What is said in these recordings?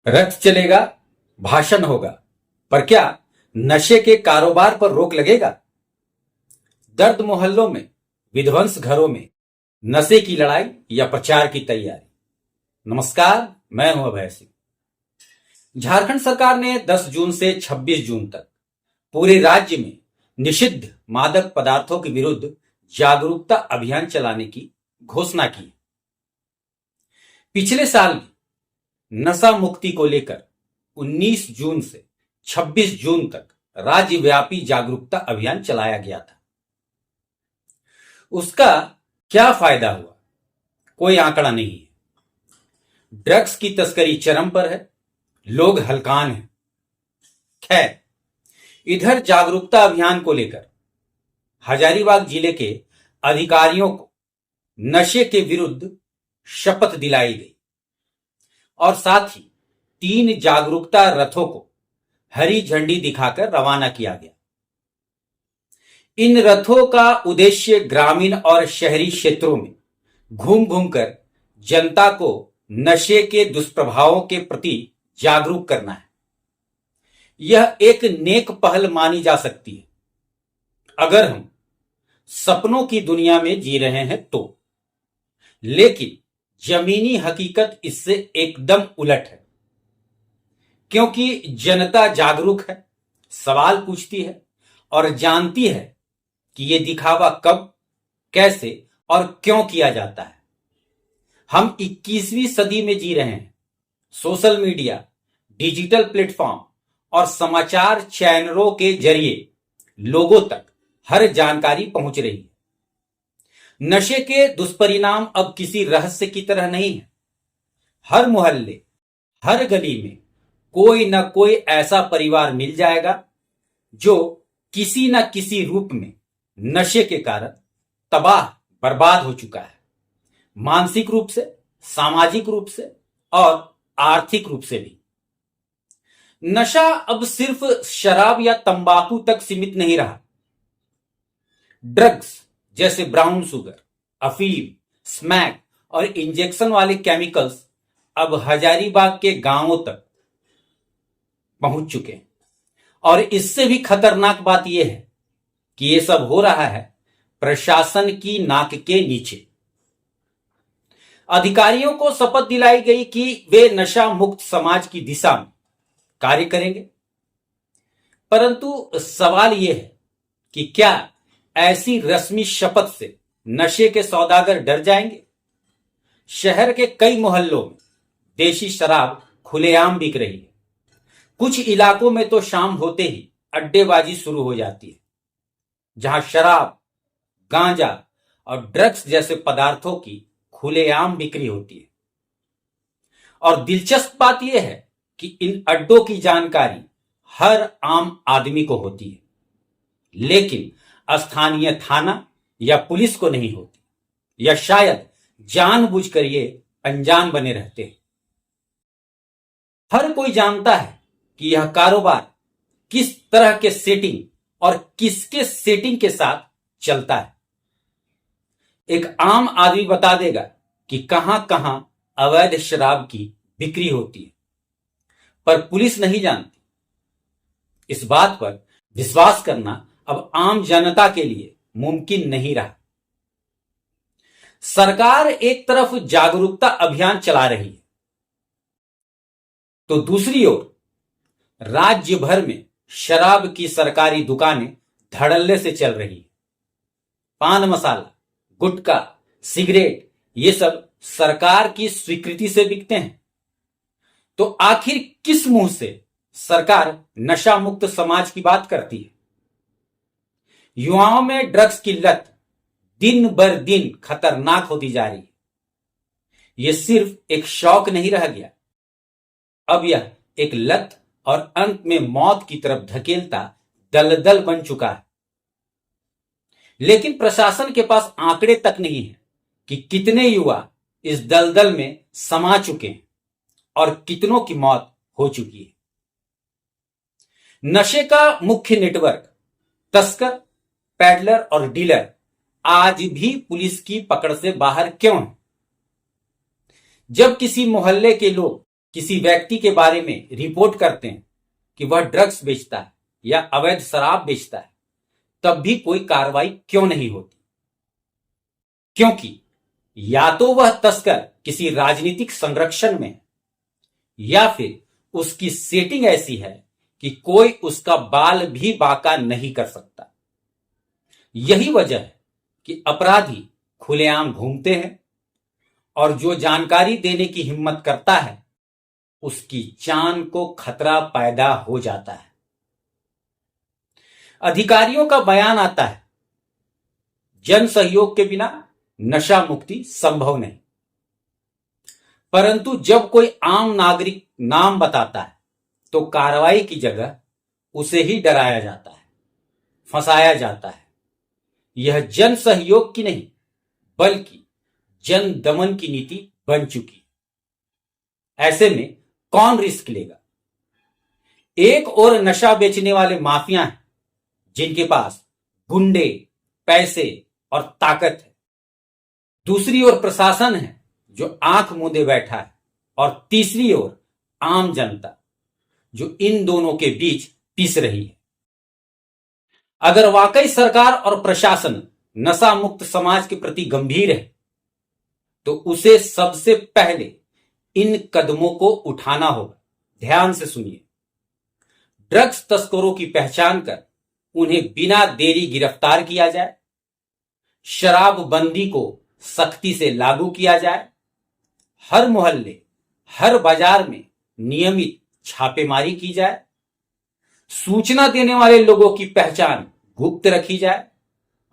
रथ चलेगा, भाषण होगा, पर क्या नशे के कारोबार पर रोक लगेगा? दर्द मोहल्लों में, विध्वंस घरों में, नशे की लड़ाई या प्रचार की तैयारी। नमस्कार, मैं हूं अभय सिंह। झारखंड सरकार ने 10 जून से 26 जून तक पूरे राज्य में निषिद्ध मादक पदार्थों के विरुद्ध जागरूकता अभियान चलाने की घोषणा की। पिछले साल भी नशा मुक्ति को लेकर 19 जून से 26 जून तक राज्यव्यापी जागरूकता अभियान चलाया गया था। उसका क्या फायदा हुआ, कोई आंकड़ा नहीं है। ड्रग्स की तस्करी चरम पर है, लोग हलकान हैं। खैर, इधर जागरूकता अभियान को लेकर हजारीबाग जिले के अधिकारियों को नशे के विरुद्ध शपथ दिलाई गई और साथ ही 3 जागरूकता रथों को हरी झंडी दिखाकर रवाना किया गया। इन रथों का उद्देश्य ग्रामीण और शहरी क्षेत्रों में घूम घूमकर जनता को नशे के दुष्प्रभावों के प्रति जागरूक करना है। यह एक नेक पहल मानी जा सकती है अगर हम सपनों की दुनिया में जी रहे हैं तो, लेकिन जमीनी हकीकत इससे एकदम उलट है। क्योंकि जनता जागरूक है, सवाल पूछती है और जानती है कि यह दिखावा कब, कैसे और क्यों किया जाता है। हम 21वीं सदी में जी रहे हैं। सोशल मीडिया, डिजिटल प्लेटफॉर्म और समाचार चैनलों के जरिए लोगों तक हर जानकारी पहुंच रही है। नशे के दुष्परिणाम अब किसी रहस्य की तरह नहीं है। हर मोहल्ले, हर गली में कोई न कोई ऐसा परिवार मिल जाएगा जो किसी न किसी रूप में नशे के कारण तबाह बर्बाद हो चुका है, मानसिक रूप से, सामाजिक रूप से और आर्थिक रूप से भी। नशा अब सिर्फ शराब या तंबाकू तक सीमित नहीं रहा। ड्रग्स जैसे ब्राउन शुगर, अफीम, स्मैक और इंजेक्शन वाले केमिकल्स अब हजारीबाग के गांवों तक पहुंच चुके हैं। और इससे भी खतरनाक बात यह है कि यह सब हो रहा है प्रशासन की नाक के नीचे। अधिकारियों को शपथ दिलाई गई कि वे नशा मुक्त समाज की दिशा में कार्य करेंगे, परंतु सवाल यह है कि क्या ऐसी रस्मी शपथ से नशे के सौदागर डर जाएंगे? शहर के कई मोहल्लों में देशी शराब खुलेआम बिक रही है। कुछ इलाकों में तो शाम होते ही अड्डेबाजी शुरू हो जाती है, जहां शराब, गांजा और ड्रग्स जैसे पदार्थों की खुलेआम बिक्री होती है। और दिलचस्प बात यह है कि इन अड्डों की जानकारी हर आम आदमी को होती है, लेकिन स्थानीय थाना या पुलिस को नहीं होती, या शायद जानबूझकर ये अनजान बने रहते हैं। हर कोई जानता है कि यह कारोबार किस तरह के सेटिंग और किसके सेटिंग के साथ चलता है। एक आम आदमी बता देगा कि कहां कहां अवैध शराब की बिक्री होती है, पर पुलिस नहीं जानती। इस बात पर विश्वास करना अब आम जनता के लिए मुमकिन नहीं रहा। सरकार एक तरफ जागरूकता अभियान चला रही है, तो दूसरी ओर राज्य भर में शराब की सरकारी दुकानें धड़ल्ले से चल रही है। पान मसाला, गुटखा, सिगरेट, ये सब सरकार की स्वीकृति से बिकते हैं। तो आखिर किस मुंह से सरकार नशा मुक्त समाज की बात करती है? युवाओं में ड्रग्स की लत दिन बर दिन खतरनाक होती जा रही है। यह सिर्फ एक शौक नहीं रह गया, अब यह एक लत और अंत में मौत की तरफ धकेलता दलदल बन चुका है। लेकिन प्रशासन के पास आंकड़े तक नहीं है कि कितने युवा इस दलदल में समा चुके हैं और कितनों की मौत हो चुकी है। नशे का मुख्य नेटवर्क तस्कर, पैडलर और डीलर आज भी पुलिस की पकड़ से बाहर क्यों है? जब किसी मोहल्ले के लोग किसी व्यक्ति के बारे में रिपोर्ट करते हैं कि वह ड्रग्स बेचता है या अवैध शराब बेचता है, तब भी कोई कार्रवाई क्यों नहीं होती? क्योंकि या तो वह तस्कर किसी राजनीतिक संरक्षण में है, या फिर उसकी सेटिंग ऐसी है कि कोई उसका बाल भी बाका नहीं कर सकता। यही वजह है कि अपराधी खुलेआम घूमते हैं और जो जानकारी देने की हिम्मत करता है उसकी जान को खतरा पैदा हो जाता है। अधिकारियों का बयान आता है, जन सहयोग के बिना नशा मुक्ति संभव नहीं। परंतु जब कोई आम नागरिक नाम बताता है तो कार्रवाई की जगह उसे ही डराया जाता है, फंसाया जाता है। यह जन सहयोग की नहीं बल्कि जन दमन की नीति बन चुकी है। ऐसे में कौन रिस्क लेगा? एक और नशा बेचने वाले माफिया हैं जिनके पास गुंडे, पैसे और ताकत है। दूसरी ओर प्रशासन है जो आंख मूंदे बैठा है, और तीसरी ओर आम जनता जो इन दोनों के बीच पिस रही है। अगर वाकई सरकार और प्रशासन नशा मुक्त समाज के प्रति गंभीर है तो उसे सबसे पहले इन कदमों को उठाना होगा। ध्यान से सुनिए। ड्रग्स तस्करों की पहचान कर उन्हें बिना देरी गिरफ्तार किया जाए। शराबबंदी को सख्ती से लागू किया जाए। हर मोहल्ले, हर बाजार में नियमित छापेमारी की जाए। सूचना देने वाले लोगों की पहचान गुप्त रखी जाए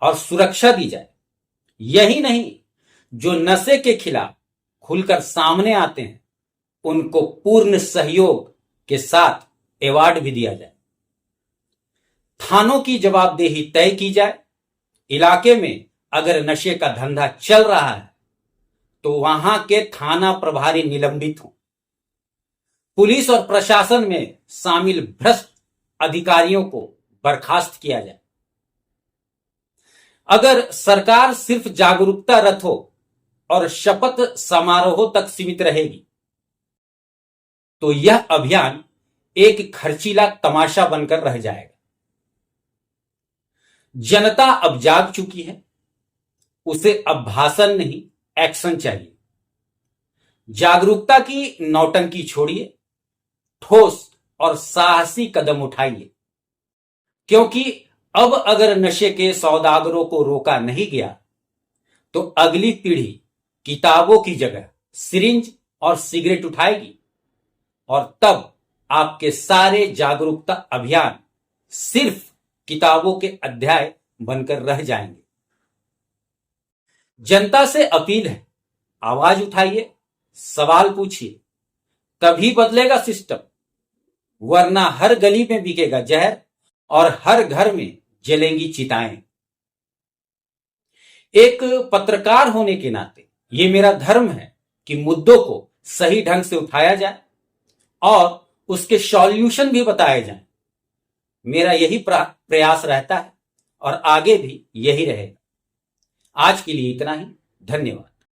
और सुरक्षा दी जाए। यही नहीं, जो नशे के खिलाफ खुलकर सामने आते हैं उनको पूर्ण सहयोग के साथ अवार्ड भी दिया जाए। थानों की जवाबदेही तय की जाए। इलाके में अगर नशे का धंधा चल रहा है तो वहां के थाना प्रभारी निलंबित हों। पुलिस और प्रशासन में शामिल भ्रष्ट अधिकारियों को बर्खास्त किया जाए। अगर सरकार सिर्फ जागरूकता रथों और शपथ समारोहों तक सीमित रहेगी तो यह अभियान एक खर्चीला तमाशा बनकर रह जाएगा। जनता अब जाग चुकी है। उसे अब भाषण नहीं, एक्शन चाहिए। जागरूकता की नौटंकी छोड़िए, ठोस और साहसी कदम उठाइए। क्योंकि अब अगर नशे के सौदागरों को रोका नहीं गया तो अगली पीढ़ी किताबों की जगह सिरिंज और सिगरेट उठाएगी, और तब आपके सारे जागरूकता अभियान सिर्फ किताबों के अध्याय बनकर रह जाएंगे। जनता से अपील है, आवाज उठाइए, सवाल पूछिए, तभी बदलेगा सिस्टम। वरना हर गली में बिकेगा जहर और हर घर में जलेंगी चिताएं। एक पत्रकार होने के नाते ये मेरा धर्म है कि मुद्दों को सही ढंग से उठाया जाए और उसके सॉल्यूशन भी बताए जाएं। मेरा यही प्रयास रहता है और आगे भी यही रहेगा। आज के लिए इतना ही। धन्यवाद।